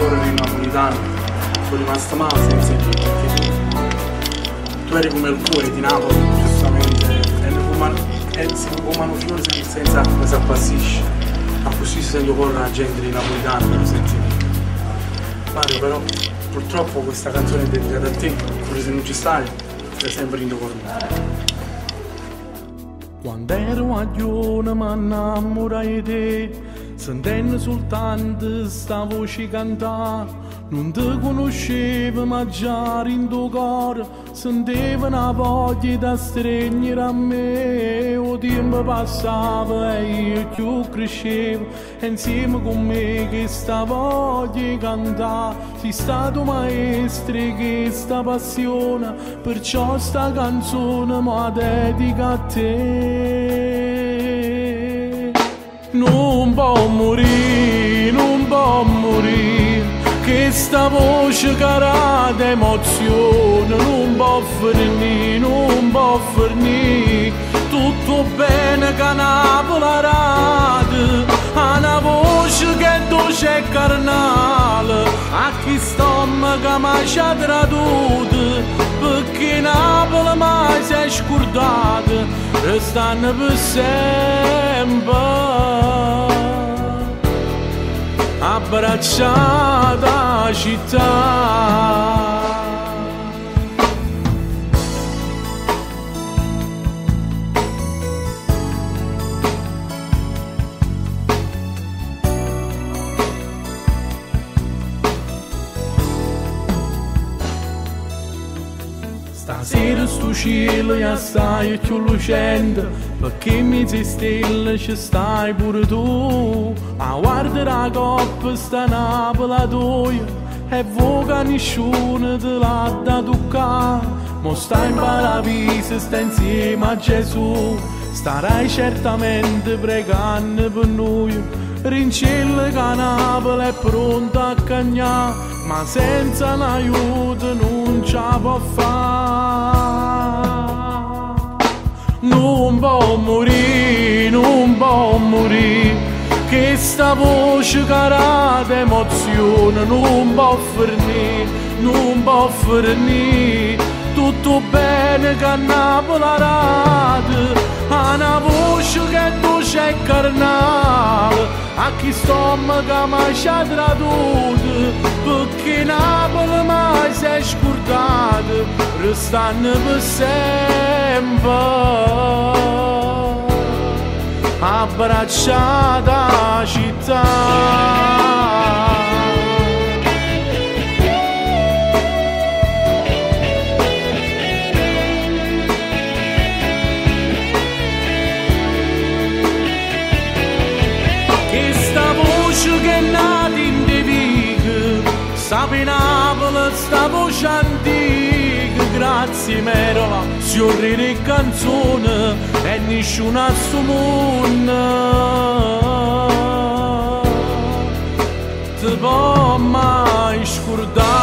correre in napolitano, sono rimasto male senza di te, perché tu eri come il cuore di Napoli, giustamente, e come fiore senza acqua si appassisce, ma così sento correre la gente di napolitano per sentire. Mario, però purtroppo questa canzone è dedicata a te, pure se non ci stai, sei sempre in con me. Quando ero a Lione mi innamorai di te, sentendo soltanto sta voce cantare. Non ti conoscevo ma già in tuo cuore sentivo una voglia da stregnere a me. Il tempo passava e io più crescevo e insieme con me che sta voglia cantare. Sei stato maestro che sta passione, perciò sta canzone mi dedica a te. Non può morire, non può morire, che sta voce cara d'emozione non può finire, non può finire. Tutto bene che Napoli rade, ha una voce che è dolce e carnale, a chi stomaco mai ci ha traduto, perché Napoli mai si è scordata, restano per sempre abbracciata a città. Stasera sto cielo ya stai più lucente, perché in mezzo alle stelle ci stai pure tu. Ma guarda la coppa sta Napoli a tua, e voga nessuno te l'ha da toccare. Mo stai in paradiso, stai insieme a Gesù, starai certamente pregando per noi. Rincella che Napoli è pronta a cagnare, ma senza l'aiuto non ce la può fare. Non può morire, non può morire, che sta voce cara d'emozione non può finire, non può finire. Tutto bene che a Napoli rade, ha una voce che è dolce e carnale, a chi stomaco mai ci ha traduto, perché Napoli mai si è scordata, restando per sempre abbracciata a città. Che è nata in De Vigo, sta per Napoli, sta voce antica. Grazie Merola, si orrire e canzone e nessuno assomuna ti può mai scordare.